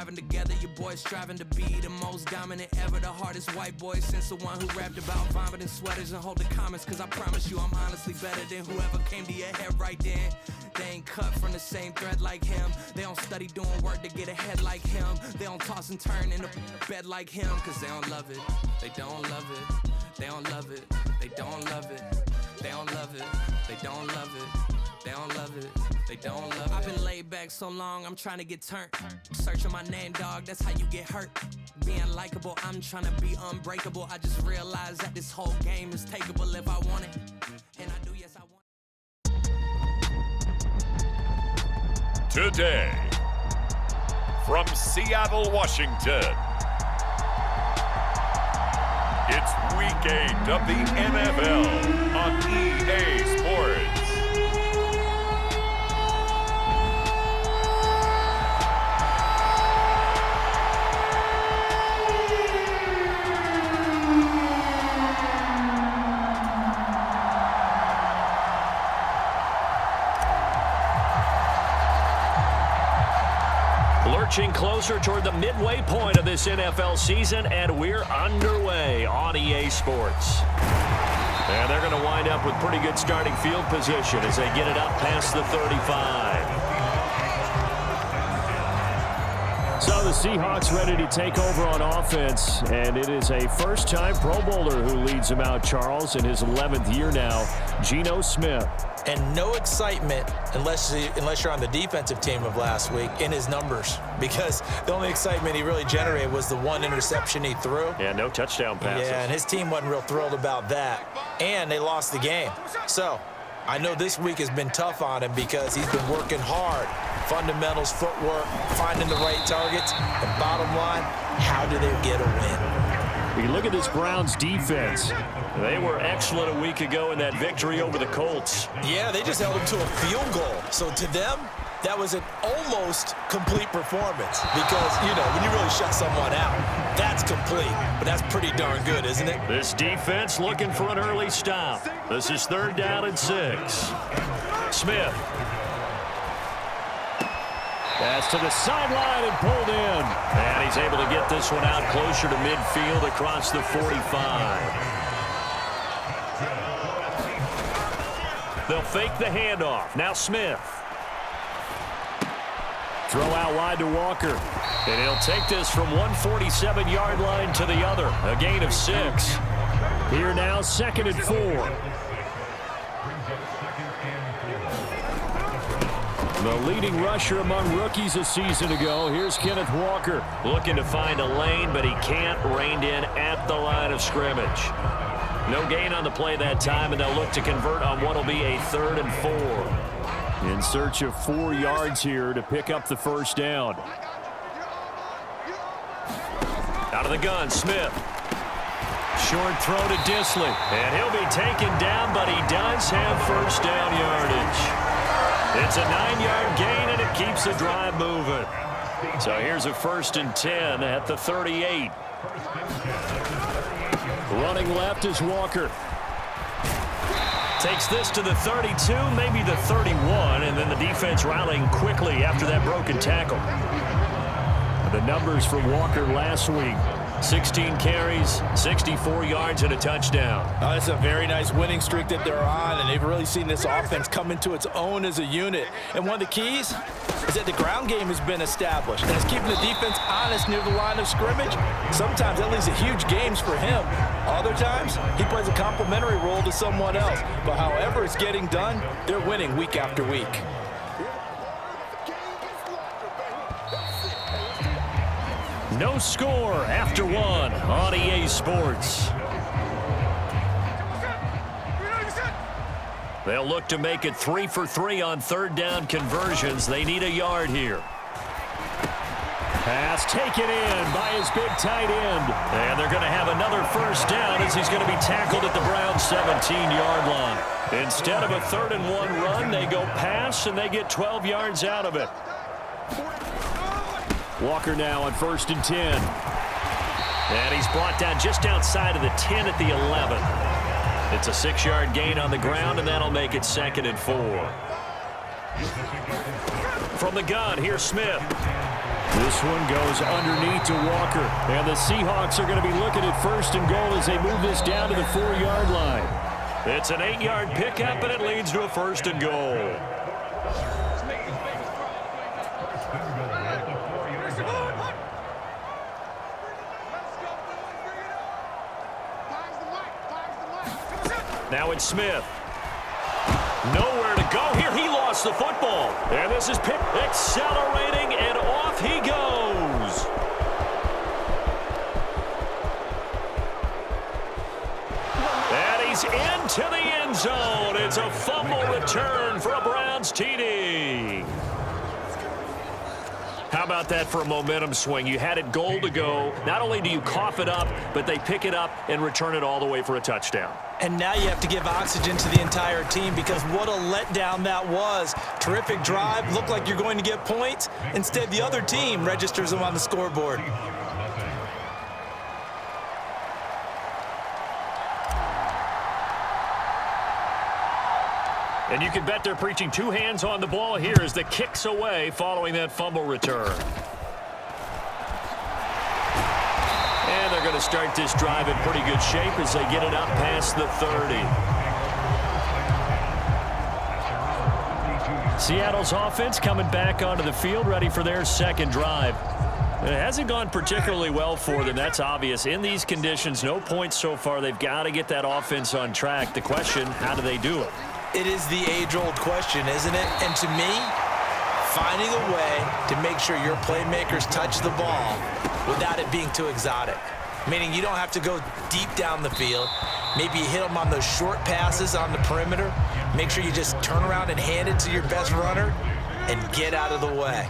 driving together, your boys striving to be the most dominant ever, the hardest white boy since the one who rapped about vomiting sweaters and hold the comments, cause I promise you I'm honestly better than whoever came to your head right then. They ain't cut from the same thread like him. They don't study doing work to get ahead like him. They don't toss and turn in the bed like him, cause they don't love it. They don't love it. They don't love it. They don't love it. They don't love it. They don't love it. They don't love it. They don't love it. I've been laid back so long, I'm trying to get turned. Searching my name, dog, that's how you get hurt. Being likable, I'm trying to be unbreakable. I just realized that this whole game is takeable if I want it. And I do, yes, I want it. Today, from Seattle, Washington, it's Week 8 of the NFL on EA Sports. Lurching closer toward the midway point of this NFL season, and we're underway on EA Sports. And they're going to wind up with pretty good starting field position as they get it up past the 35. So the Seahawks ready to take over on offense, and it is a first-time Pro Bowler who leads them out, Charles, in his 11th year now, Geno Smith. And no excitement unless you're on the defensive team of last week in his numbers, because the only excitement he really generated was the one interception he threw. Yeah, no touchdown passes. Yeah, and his team wasn't real thrilled about that, and they lost the game. So I know this week has been tough on him because he's been working hard. Fundamentals, footwork, finding the right targets, and bottom line, how do they get a win? You look at this Browns defense. They were excellent a week ago in that victory over the Colts. Yeah, they just held them to a field goal. So to them, that was an almost complete performance because, you know, when you really shut someone out, that's complete. But that's pretty darn good, isn't it? This defense looking for an early stop. This is 3rd down and 6. Smith. Pass to the sideline and pulled in. And he's able to get this one out closer to midfield across the 45. They'll fake the handoff. Now Smith. Throw out wide to Walker. And he'll take this from 147-yard line to the other. A gain of 6. Here now, 2nd and 4. The leading rusher among rookies a season ago. Here's Kenneth Walker. Looking to find a lane, but he can't. Reined in at the line of scrimmage. No gain on the play that time, and they'll look to convert on what will be a 3rd and 4. In search of 4 yards here to pick up the first down. Out of the gun, Smith. Short throw to Disley. And he'll be taken down, but he does have first down yardage. It's a 9-yard gain, and it keeps the drive moving. So here's a 1st and 10 at the 38. Running left is Walker. Takes this to the 32, maybe the 31, and then the defense rallying quickly after that broken tackle. The numbers for Walker last week. 16 carries, 64 yards, and a touchdown. That's a very nice winning streak that they're on, and they've really seen this offense come into its own as a unit. And one of the keys is that the ground game has been established, and it's keeping the defense honest near the line of scrimmage. Sometimes that leads to huge games for him. Other times, he plays a complementary role to someone else. But however it's getting done, they're winning week after week. No score after 1 on EA Sports. They'll look to make it 3 for 3 on 3rd down conversions. They need a yard here. Pass taken in by his big tight end. And they're going to have another first down as he's going to be tackled at the Browns' 17-yard line. Instead of a 3rd and 1 run, they go pass, and they get 12 yards out of it. Walker now on 1st and 10. And he's brought down just outside of the 10 at the 11. It's a 6-yard gain on the ground, and that'll make it 2nd and 4. From the gun, here's Smith. This one goes underneath to Walker. And the Seahawks are going to be looking at 1st and goal as they move this down to the 4-yard line. It's an 8-yard pickup, and it leads to a 1st and goal. Now it's Smith. Nowhere to go here. He lost the football. And this is Pitt accelerating, and off he goes. And he's into the end zone. It's a fumble return for a Browns TD. How about that for a momentum swing? You had it goal to go. Not only do you cough it up, but they pick it up and return it all the way for a touchdown. And now you have to give oxygen to the entire team because what a letdown that was. Terrific drive. Looked like you're going to get points. Instead, the other team registers them on the scoreboard. And you can bet they're preaching 2 hands on the ball here as the kick's away following that fumble return. And they're going to start this drive in pretty good shape as they get it up past the 30. Seattle's offense coming back onto the field, ready for their 2nd drive. It hasn't gone particularly well for them. That's obvious. In these conditions, no points so far. They've got to get that offense on track. The question, how do they do it? It is the age-old question, isn't it? And to me, finding a way to make sure your playmakers touch the ball without it being too exotic. Meaning you don't have to go deep down the field. Maybe you hit them on those short passes on the perimeter. Make sure you just turn around and hand it to your best runner and get out of the way.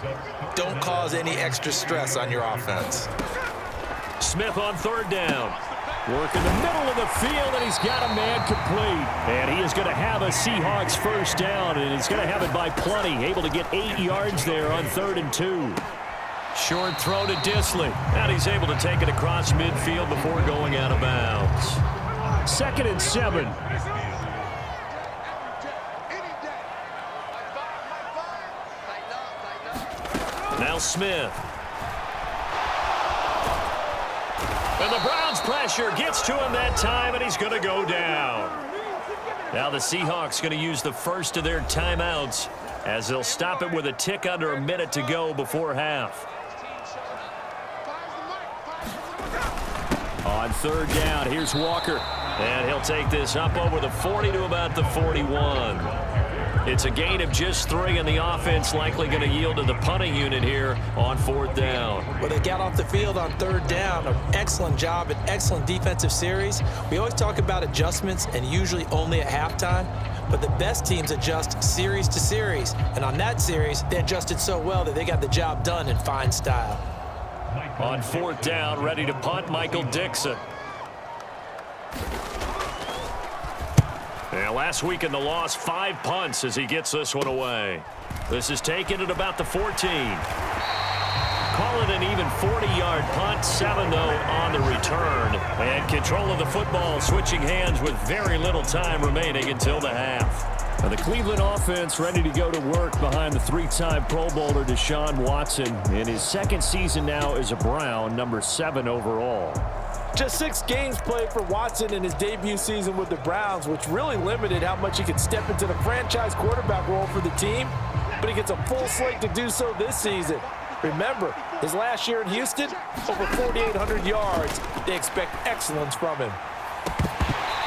Don't cause any extra stress on your offense. Smith on 3rd down. Work in the middle of the field, and he's got a man complete. And he is going to have a Seahawks 1st down, and he's going to have it by plenty. Able to get 8 yards there on 3rd and 2. Short throw to Disley. And he's able to take it across midfield before going out of bounds. 2nd and 7. Now Smith. And the Browns pressure gets to him that time, and he's going to go down. Now the Seahawks going to use the first of their timeouts as they'll stop it with a tick under a minute to go before half. On 3rd down, here's Walker. And he'll take this up over the 40 to about the 41. It's a gain of just 3, and the offense likely going to yield to the punting unit here on 4th down. Well, they got off the field on 3rd down. An excellent job, an excellent defensive series. We always talk about adjustments, and usually only at halftime. But the best teams adjust series to series. And on that series, they adjusted so well that they got the job done in fine style. On 4th down, ready to punt, Michael Dixon. And last week in the loss, 5 punts as he gets this one away. This is taken at about the 14. Call it an even 40-yard punt, 7 though on the return. And control of the football switching hands with very little time remaining until the half. Now the Cleveland offense ready to go to work behind the 3-time Pro Bowler Deshaun Watson in his 2nd season now as a Brown, number 7 overall. Just 6 games played for Watson in his debut season with the Browns, which really limited how much he could step into the franchise quarterback role for the team. But he gets a full slate to do so this season. Remember, his last year in Houston, over 4,800 yards. They expect excellence from him.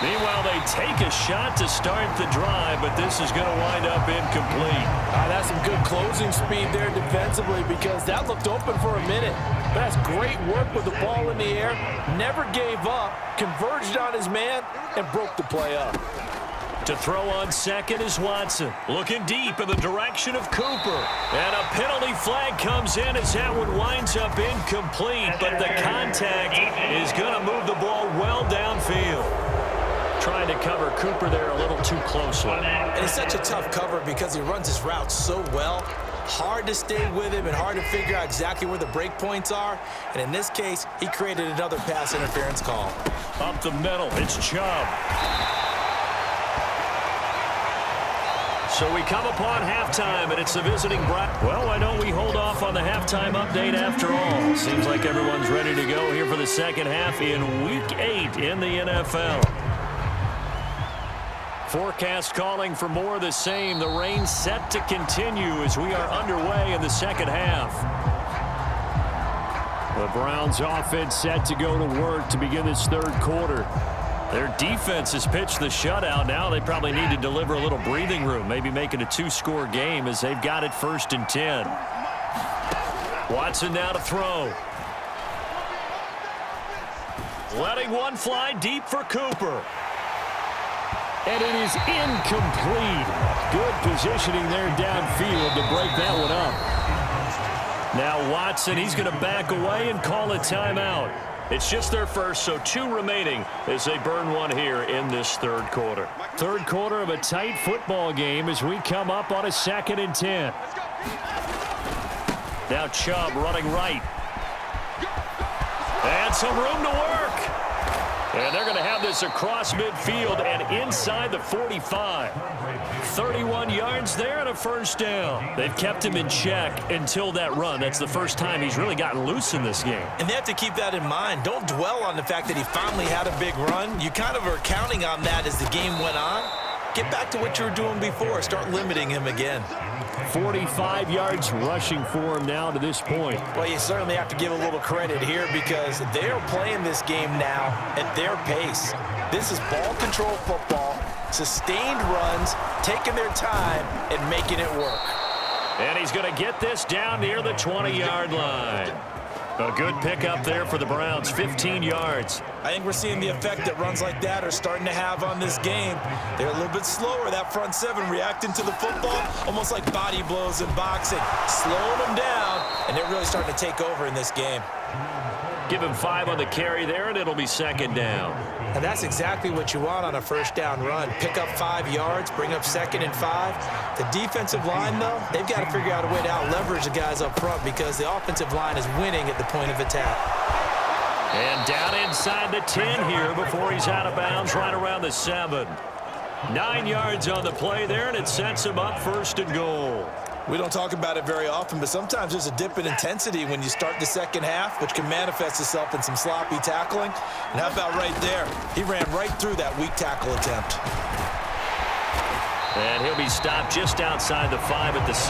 Meanwhile, they take a shot to start the drive, but this is going to wind up incomplete. That's some good closing speed there defensively because that looked open for a minute. But that's great work with the ball in the air. Never gave up, converged on his man, and broke the play up. To throw on 2nd is Watson. Looking deep in the direction of Cooper. And a penalty flag comes in as that one winds up incomplete. But the contact is going to move the ball well downfield. Trying to cover Cooper there a little too closely. And it's such a tough cover because he runs his route so well. Hard to stay with him and hard to figure out exactly where the break points are. And in this case, he created another pass interference call. Up the middle, it's Chubb. So we come upon halftime, and it's the visiting Browns. Well, why don't we hold off on the halftime update after all? Seems like everyone's ready to go here for the second half in Week 8 in the NFL. Forecast calling for more of the same. The rain set to continue as we are underway in the second half. The Browns offense set to go to work to begin this third quarter. Their defense has pitched the shutout. Now they probably need to deliver a little breathing room, maybe make it a two-score game as they've got it 1st and 10. Watson now to throw. Letting one fly deep for Cooper. And it is incomplete. Good positioning there downfield to break that one up. Now Watson, he's going to back away and call a timeout. It's just their first, so 2 remaining as they burn one here in this third quarter. Third quarter of a tight football game as we come up on a 2nd and 10. Now Chubb running right. And some room to work. And they're going to have this across midfield and inside the 45. 31 yards there and a 1st down. They've kept him in check until that run. That's the first time he's really gotten loose in this game. And they have to keep that in mind. Don't dwell on the fact that he finally had a big run. You kind of are counting on that as the game went on. Get back to what you were doing before. Start limiting him again. 45 yards rushing for him now to this point. Well, you certainly have to give a little credit here because they're playing this game now at their pace. This is ball control football, sustained runs, taking their time, and making it work. And he's going to get this down near the 20-yard line. A good pickup there for the Browns, 15 yards. I think we're seeing the effect that runs like that are starting to have on this game. They're a little bit slower, that front 7 reacting to the football, almost like body blows in boxing, slowing them down, and they're really starting to take over in this game. Give him 5 on the carry there, and it'll be 2nd down. And that's exactly what you want on a 1st down run. Pick up 5 yards, bring up 2nd and 5. The defensive line, though, they've got to figure out a way to out-leverage the guys up front because the offensive line is winning at the point of attack. And down inside the 10 here before he's out of bounds right around the 7. 9 yards on the play there, and it sets him up 1st and goal. We don't talk about it very often, but sometimes there's a dip in intensity when you start the second half, which can manifest itself in some sloppy tackling. And how about right there? He ran right through that weak tackle attempt. And he'll be stopped just outside the 5 at the 6.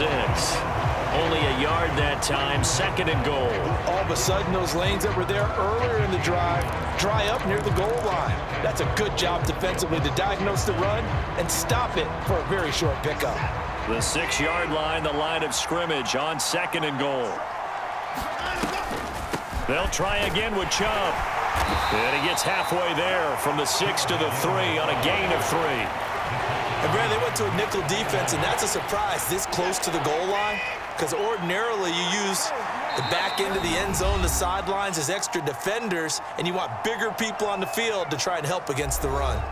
Only a yard that time, 2nd and goal. All of a sudden, those lanes that were there earlier in the drive dry up near the goal line. That's a good job defensively to diagnose the run and stop it for a very short pickup. The 6-yard line, the line of scrimmage on 2nd and goal. They'll try again with Chubb. And he gets halfway there from the 6 to the 3 on a gain of 3. And Brad, they went to a nickel defense, and that's a surprise this close to the goal line because ordinarily you use the back end of the end zone, the sidelines as extra defenders, and you want bigger people on the field to try and help against the run.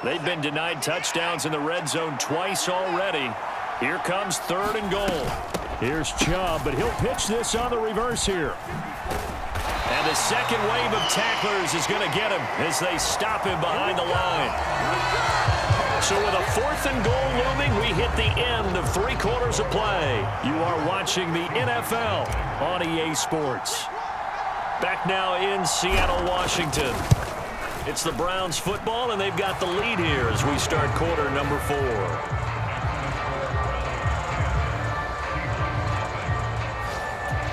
They've been denied touchdowns in the red zone twice already. Here comes 3rd and goal. Here's Chubb, but he'll pitch this on the reverse here. And the second wave of tacklers is going to get him as they stop him behind the line. So with a 4th and goal looming, we hit the end of 3 quarters of play. You are watching the NFL on EA Sports. Back now in Seattle, Washington. It's the Browns football, and they've got the lead here as we start quarter number 4.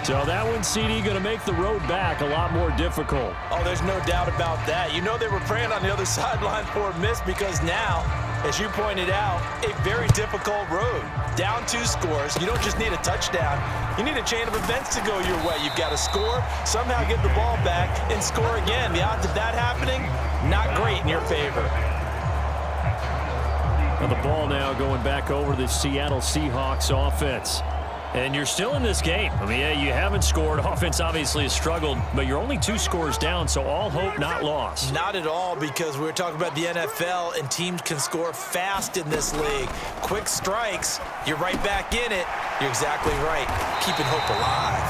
So that one, CD, going to make the road back a lot more difficult. Oh, there's no doubt about that. You know they were praying on the other sideline for a miss because now, as you pointed out, a very difficult road. Down 2 scores. You don't just need a touchdown. You need a chain of events to go your way. You've got to score, somehow get the ball back, and score again. The odds of that happening, not great in your favor. Well, the ball now going back over the Seattle Seahawks offense. And you're still in this game. I mean, yeah, you haven't scored. Offense obviously has struggled, but you're only 2 scores down, so all hope not lost. Not at all, because we were talking about the NFL, and teams can score fast in this league. Quick strikes, you're right back in it. You're exactly right. Keeping hope alive.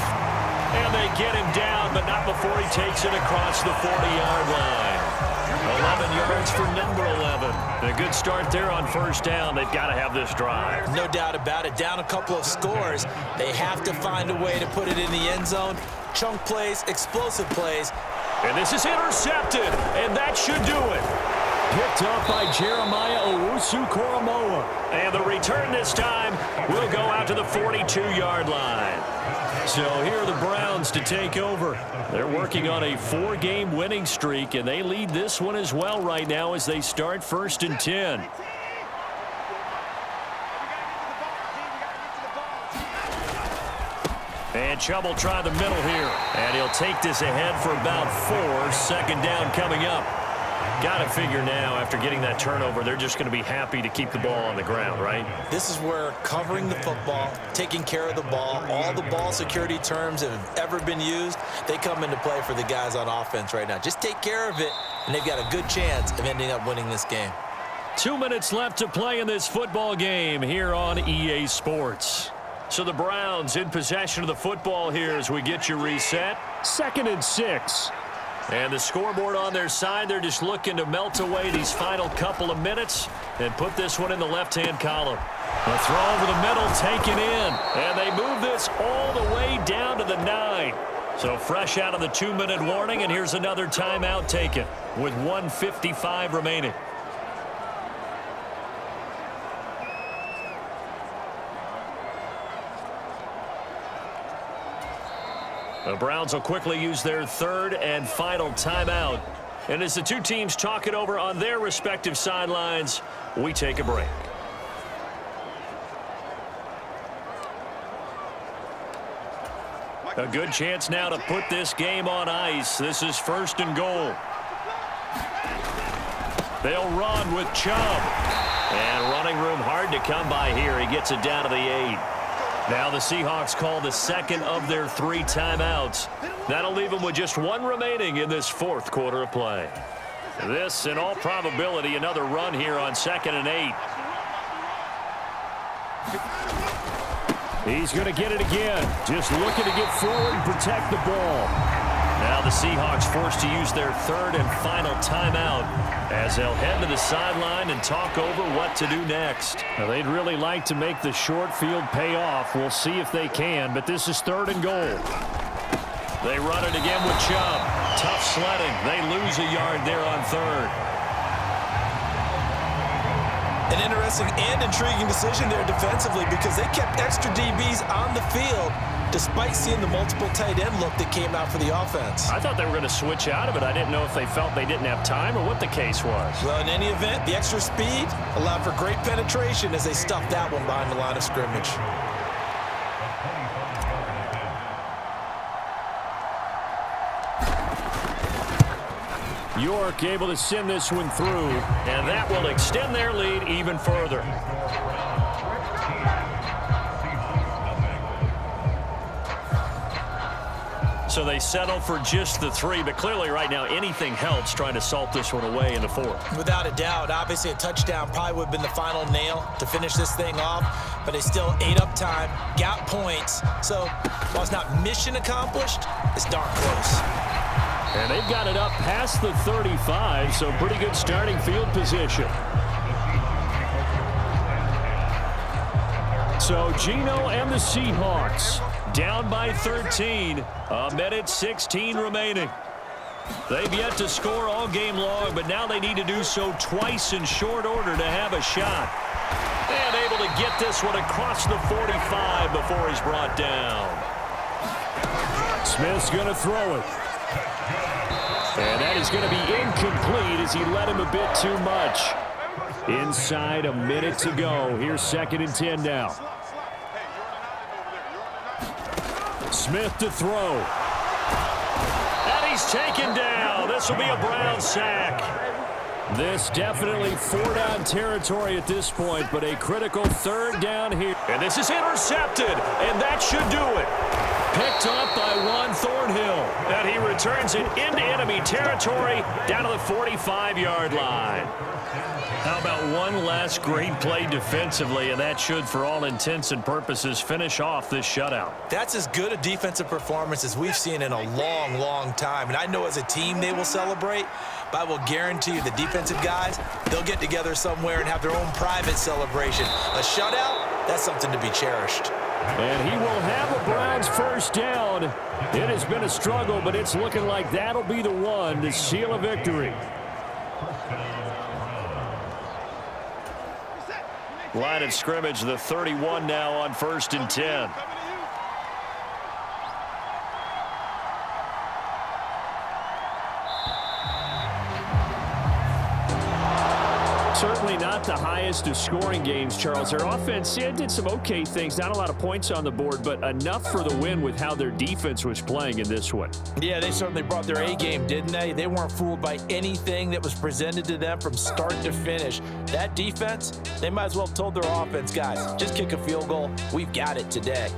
And they get him down, but not before he takes it across the 40-yard line. 11 yards for number 11. A good start there on first down. They've got to have this drive. No doubt about it. Down a couple of scores. They have to find a way to put it in the end zone. Chunk plays, explosive plays. And this is intercepted, and that should do it. Picked up by Jeremiah Owusu-Koramoah. And the return this time will go out to the 42-yard line. So here are the Browns to take over. They're working on a 4-game winning streak, and they lead this one as well right now as they start 1st and 10. And Chubb will try the middle here. And he'll take this ahead for about 4. Second down coming up. Got to figure now, after getting that turnover, they're just going to be happy to keep the ball on the ground, right? This is where covering the football, taking care of the ball, all the ball security terms that have ever been used, they come into play for the guys on offense right now. Just take care of it, and they've got a good chance of ending up winning this game. 2 minutes left to play in this football game here on EA Sports. So the Browns in possession of the football here as we get you reset. 2nd and 6. And the scoreboard on their side, they're just looking to melt away these final couple of minutes and put this one in the left-hand column. The throw over the middle taken in. And they move this all the way down to the 9. So fresh out of the 2-minute warning, and here's another timeout taken with 1:55 remaining. The Browns will quickly use their 3rd and final timeout. And as the two teams talk it over on their respective sidelines, we take a break. A good chance now to put this game on ice. This is 1st and goal. They'll run with Chubb. And running room hard to come by here. He gets it down to the 8. Now the Seahawks call the 2nd of their 3 timeouts. That'll leave them with just 1 remaining in this 4th quarter of play. This, in all probability, another run here on 2nd and 8. He's going to get it again. Just looking to get forward and protect the ball. Now the Seahawks forced to use their 3rd and final timeout as they'll head to the sideline and talk over what to do next. Now, they'd really like to make the short field pay off. We'll see if they can, but this is 3rd and goal. They run it again with Chubb. Tough sledding. They lose a yard there on 3rd. An interesting and intriguing decision there defensively because they kept extra DBs on the field despite seeing the multiple tight end look that came out for the offense. I thought they were going to switch out of it. I didn't know if they felt they didn't have time or what the case was. Well, in any event, the extra speed allowed for great penetration as they stuffed that one behind the line of scrimmage. York able to send this one through. And that will extend their lead even further. So they settle for just the 3, but clearly right now anything helps trying to salt this one away in the 4th. Without a doubt, obviously a touchdown probably would have been the final nail to finish this thing off, but they still ate up time, got points. So while it's not mission accomplished, it's darn close. And they've got it up past the 35, so pretty good starting field position. So Geno and the Seahawks down by 13, 1:16 remaining. They've yet to score all game long, but now they need to do so twice in short order to have a shot. And able to get this one across the 45 before he's brought down. Smith's going to throw it. And that is going to be incomplete as he led him a bit too much. Inside a minute to go. Here's 2nd and 10 now. Smith to throw. And he's taken down. This will be a Brown sack. This definitely 4-down territory at this point, but a critical 3rd down here. And this is intercepted, and that should do it. Picked up by Juan Thornhill. And he returns it into enemy territory down to the 45-yard line. How about one last great play defensively, and that should, for all intents and purposes, finish off this shutout. That's as good a defensive performance as we've seen in a long, long time. And I know as a team they will celebrate, but I will guarantee you the defensive guys, they'll get together somewhere and have their own private celebration. A shutout, that's something to be cherished. And he will have a Browns first down. It has been a struggle, but it's looking like that'll be the one to seal a victory. Line of scrimmage, the 31 now on 1st and 10. Certainly not the highest of scoring games, Charles. Their offense did some okay things. Not a lot of points on the board, but enough for the win with how their defense was playing in this one. Yeah, they certainly brought their A game, didn't they? They weren't fooled by anything that was presented to them from start to finish. That defense, they might as well have told their offense, guys, just kick a field goal. We've got it today.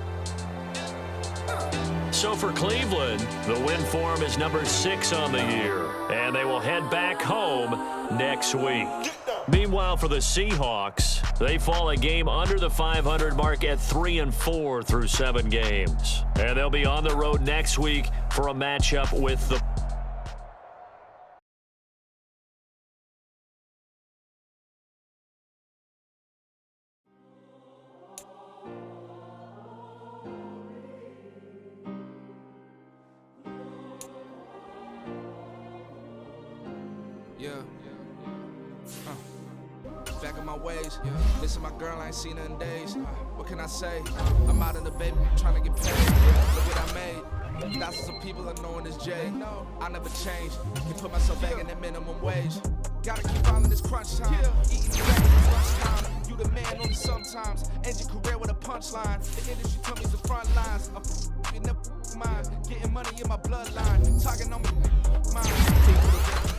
So for Cleveland, the win form is number 6 on the year, and they will head back home next week. Meanwhile, for the Seahawks, they fall a game under the 500 mark at 3-4 through 7 games. And they'll be on the road next week for a matchup with the Back in my ways, missing my girl, I ain't seen her in days. What can I say? I'm out in the baby, trying to get paid. Look what I made. Thousands of people are knowing this Jay. I never change. Can put myself back in that minimum wage. Gotta keep following this crunch time. Eating the back at lunchtime. You the man only sometimes. End your career with a punchline. The industry told me the front lines. I'm in the mind. Getting money in my bloodline. Talking on my mind.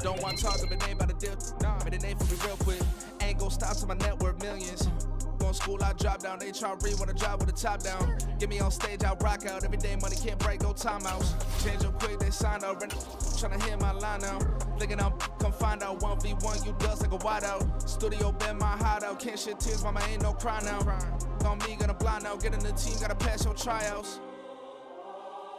Don't want to talk if it ain't about the deal. Made a name for me real quick. Ain't gon' stop till my net worth millions. Going school, I drop down. They try to read when I drive with the top down. Get me on stage, I rock out. Every day money can't break, no timeouts. Change them quick, they sign up. Tryna hear my line now. Thinking I'm come find out 1v1, you dust like a wideout. Studio been my hideout. Can't shed tears, mama ain't no cry now. On me, gonna blind out. Get in the team, gotta pass your tryouts.